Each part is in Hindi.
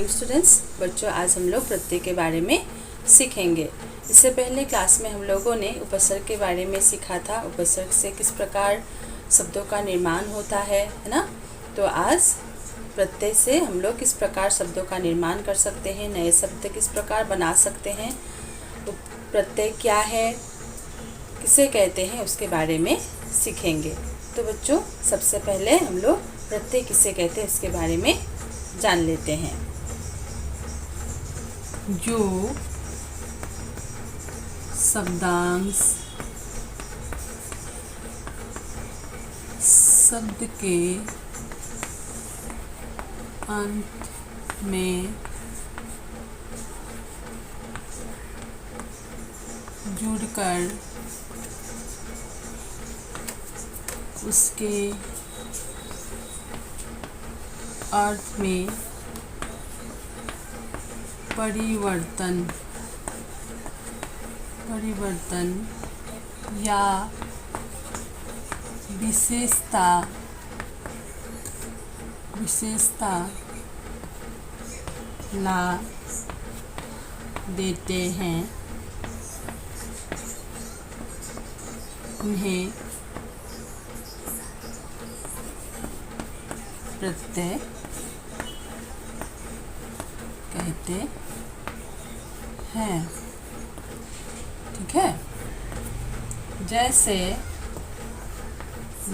Morning students. बच्चों, आज हम लोग प्रत्यय के बारे में सीखेंगे। इससे पहले क्लास में हम लोगों ने उपसर्ग के बारे में सीखा था। उपसर्ग से किस प्रकार शब्दों का निर्माण होता है ना। तो आज प्रत्यय से हम लोग किस प्रकार शब्दों का निर्माण कर सकते हैं, नए शब्द किस प्रकार बना सकते हैं, तो प्रत्यय क्या है, किसे कहते हैं, उसके बारे में सीखेंगे। तो बच्चों, सबसे पहले हम लोग प्रत्यय किसे कहते हैं इसके बारे में जान लेते हैं। जो शब्दांश शब्द के अंत में जुड़कर उसके अर्थ में परिवर्तन या विशेषता ला देते हैं, उन्हें प्रत्यय कहते हैं। ठीक है।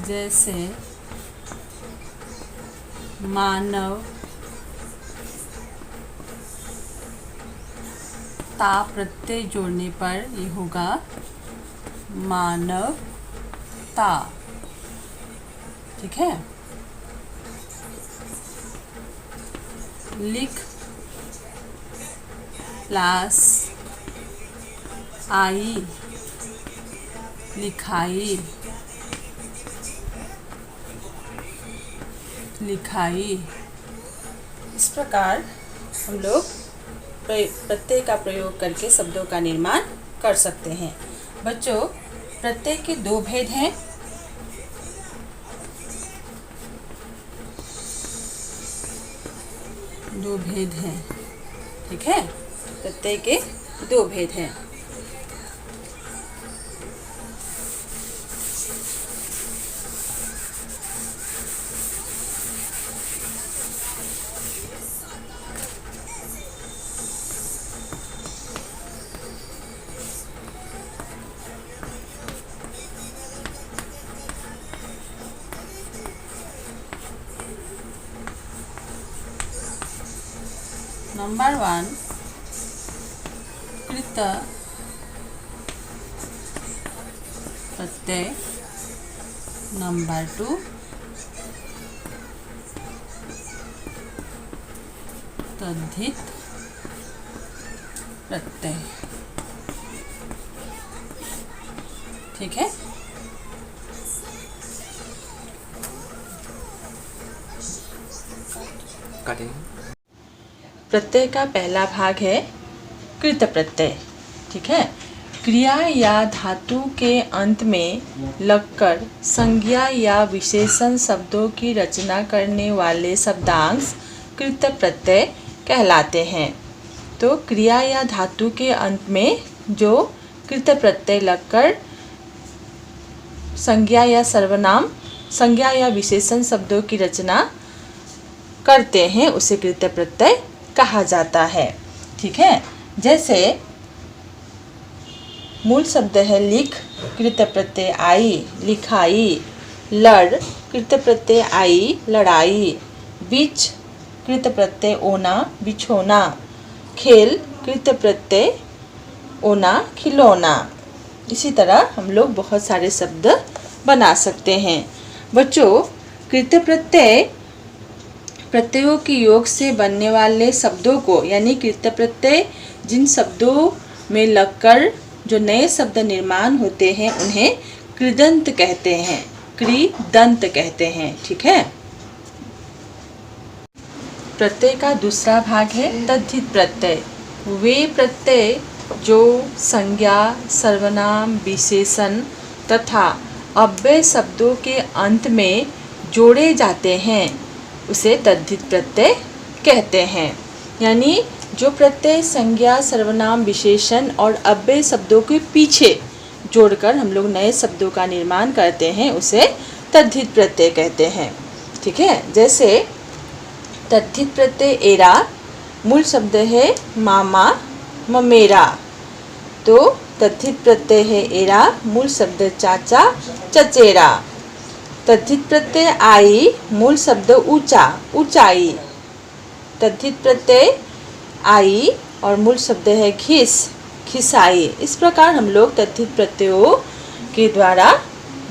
जैसे मानव ता प्रत्यय जोड़ने पर ये होगा मानवता। ठीक है। लिख प्लस आई लिखाई। इस प्रकार हम लोग प्रत्यय का प्रयोग करके शब्दों का निर्माण कर सकते हैं। बच्चों, प्रत्यय के दो भेद हैं। ठीक है। प्रत्यय के दो भेद हैं। नंबर 1 कृत प्रत्यय। नंबर 2 तद्धित प्रत्यय। ठीक है। प्रत्यय का पहला भाग है कृत प्रत्यय। ठीक है। क्रिया या धातु के अंत में लगकर संज्ञा या विशेषण शब्दों की रचना करने वाले शब्दांश कृत प्रत्यय कहलाते हैं। तो क्रिया या धातु के अंत में जो कृत प्रत्यय लगकर संज्ञा या विशेषण शब्दों की रचना करते हैं उसे कृत प्रत्यय कहा जाता है। ठीक है। जैसे मूल शब्द है लिख, कृत प्रत्यय आई लिखाई। लड़, कृत प्रत्यय आई लड़ाई। बिछ, कृत प्रत्यय ओना बिछोना। खेल, कृत प्रत्यय ओना खिलौना। इसी तरह हम लोग बहुत सारे शब्द बना सकते हैं। बच्चों, कृत प्रत्ययों के योग से बनने वाले शब्दों को, यानी कृत प्रत्यय जिन शब्दों में लगकर जो नए शब्द निर्माण होते हैं उन्हें कृदंत कहते हैं। ठीक है। प्रत्यय का दूसरा भाग है तद्धित प्रत्यय। वे प्रत्यय जो संज्ञा, सर्वनाम, विशेषण तथा अव्यय शब्दों के अंत में जोड़े जाते हैं उसे तद्धित प्रत्यय कहते हैं। यानी जो प्रत्यय संज्ञा, सर्वनाम, विशेषण और अव्यय शब्दों के पीछे जोड़कर हम लोग नए शब्दों का निर्माण करते हैं उसे तद्धित प्रत्यय कहते हैं। ठीक है, जैसे तद्धित प्रत्यय एरा, मूल शब्द है मामा ममेरा, तो तद्धित प्रत्यय है एरा, मूल शब्द चाचा चचेरा। तद्धित प्रत्यय आई, मूल शब्द ऊंचा ऊंचाई। तद्धित प्रत्यय आई और मूल शब्द है घिस घिसाई। इस प्रकार हम लोग तद्धित प्रत्ययों के द्वारा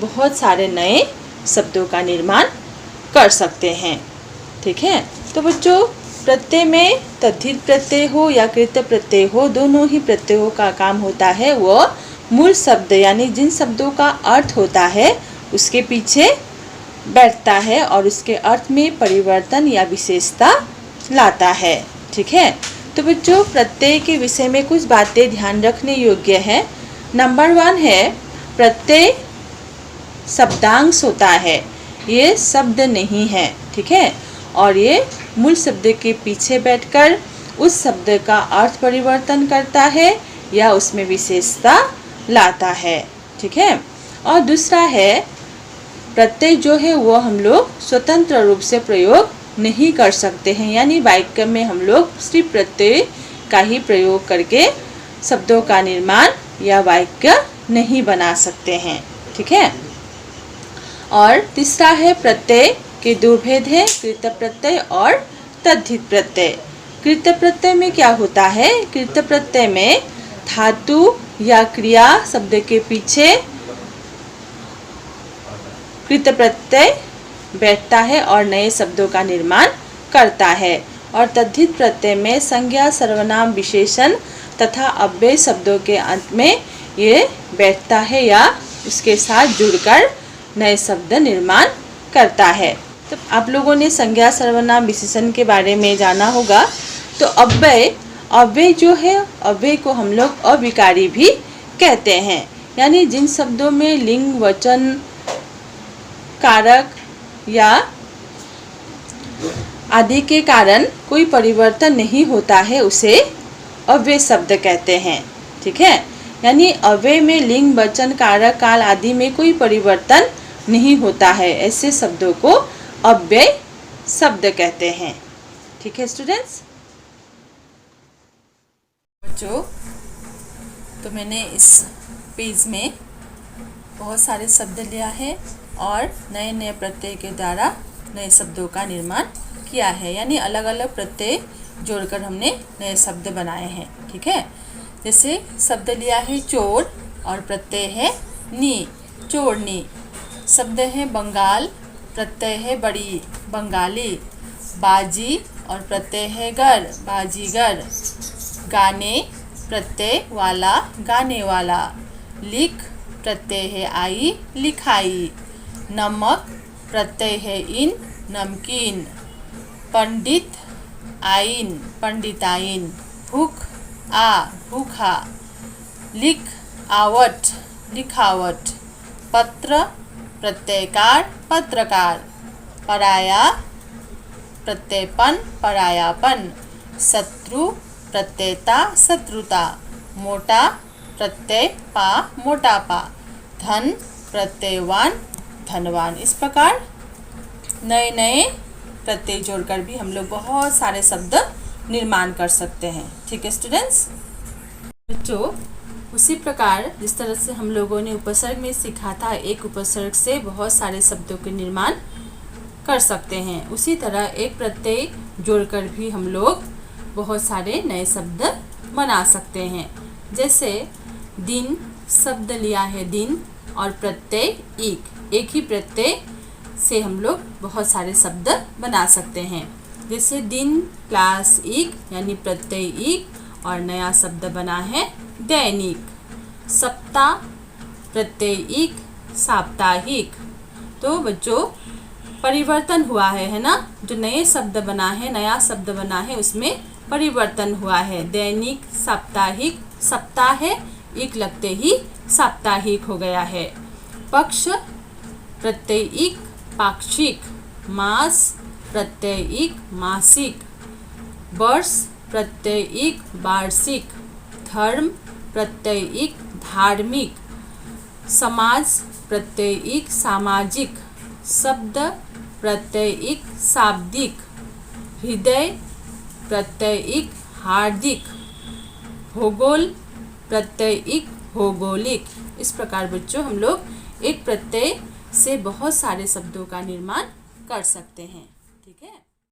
बहुत सारे नए शब्दों का निर्माण कर सकते हैं। ठीक है, तो बच्चों प्रत्यय में तद्धित प्रत्यय हो या कृत प्रत्यय हो, दोनों ही प्रत्ययों का काम होता है वह मूल शब्द यानी जिन शब्दों का अर्थ होता है उसके पीछे बैठता है और उसके अर्थ में परिवर्तन या विशेषता लाता है। ठीक है, तो बच्चों प्रत्यय के विषय में कुछ बातें ध्यान रखने योग्य है। नंबर 1 है प्रत्यय शब्दांश होता है, ये शब्द नहीं है। ठीक है, और ये मूल शब्द के पीछे बैठकर उस शब्द का अर्थ परिवर्तन करता है या उसमें विशेषता लाता है। ठीक है, और दूसरा है प्रत्यय जो है वो हम लोग स्वतंत्र रूप से प्रयोग नहीं कर सकते हैं, यानी वाक्य में हम लोग सिर्फ प्रत्यय का ही प्रयोग करके शब्दों का निर्माण या वाक्य नहीं बना सकते हैं। ठीक है, और तीसरा है प्रत्यय के दो भेद हैं, कृत प्रत्यय और तद्धित प्रत्यय। कृत प्रत्यय में क्या होता है? कृत प्रत्यय में धातु या क्रिया शब्द के पीछे कृत प्रत्यय बैठता है और नए शब्दों का निर्माण करता है। और तद्धित प्रत्यय में संज्ञा, सर्वनाम, विशेषण तथा अव्यय शब्दों के अंत में ये बैठता है या उसके साथ जुड़कर नए शब्द निर्माण करता है। तो आप लोगों ने संज्ञा, सर्वनाम, विशेषण के बारे में जाना होगा। तो अव्यय जो है, अव्यय को हम लोग अविकारी भी कहते हैं, यानी जिन शब्दों में लिंग, वचन, कारक या आदि के कारण कोई परिवर्तन नहीं होता है उसे अव्यय शब्द कहते हैं। ठीक है, यानी अव्यय में लिंग, वचन, कारक, काल आदि में कोई परिवर्तन नहीं होता है, ऐसे शब्दों को अव्यय शब्द कहते हैं। ठीक है स्टूडेंट्स। बच्चों, तो मैंने इस पेज में बहुत सारे शब्द लिया है और नए नए प्रत्यय के द्वारा नए शब्दों का निर्माण किया है, यानी अलग अलग प्रत्यय जोड़कर हमने नए शब्द बनाए हैं। ठीक है, जैसे शब्द लिया है चोर और प्रत्यय है नी, चोरनी। शब्द है बंगाल, प्रत्यय है बड़ी, बंगाली। बाजी और प्रत्यय है गर, बाजीगर। गाने, प्रत्यय वाला, गाने वाला। लिख, प्रत्यय है आई, लिखाई। नमक, प्रत्यय है इन, नमकीन। पंडित, आइन, पंडिताइन। भूख, आ, भूखा। लिख, आवट, लिखावट। पत्र, प्रत्ययकार, पत्रकार। पराया, प्रत्ययपन, परायापन। शत्रु, प्रत्ययता, शत्रुता। मोटा, प्रत्यय पा, मोटापा। धन, प्रत्ययवान, धनवान। इस प्रकार नए नए प्रत्यय जोड़कर भी हम लोग बहुत सारे शब्द निर्माण कर सकते हैं। ठीक है स्टूडेंट्स। बच्चों, उसी प्रकार जिस तरह से हम लोगों ने उपसर्ग में सीखा था, एक उपसर्ग से बहुत सारे शब्दों के निर्माण कर सकते हैं, उसी तरह एक प्रत्यय जोड़कर भी हम लोग बहुत सारे नए शब्द बना सकते हैं। जैसे दिन, शब्द लिया है दिन और प्रत्यय एक ही प्रत्यय से हम लोग बहुत सारे शब्द बना सकते हैं। जैसे दिन क्लास एक यानी प्रत्यय एक और नया शब्द बना है दैनिक। सप्ताह, प्रत्यय एक, साप्ताहिक। तो बच्चों परिवर्तन हुआ है ना, जो नए शब्द बना है, नया शब्द बना है, उसमें परिवर्तन हुआ है। दैनिक, साप्ताहिक, सप्ताह है एक लगते ही साप्ताहिक हो गया है। पक्ष, प्रत्यय एक, पाक्षिक। मास, प्रत्यय एक, मासिक। वर्ष, प्रत्ययिक वार्षिक, धर्म प्रत्ययिक धार्मिक, समाज प्रत्ययिक सामाजिक, शब्द प्रत्ययिक शाब्दिक, हृदय प्रत्ययिक हार्दिक, भूगोल प्रत्ययिक भौगोलिक। इस प्रकार बच्चों हम लोग एक प्रत्यय से बहुत सारे शब्दों का निर्माण कर सकते हैं।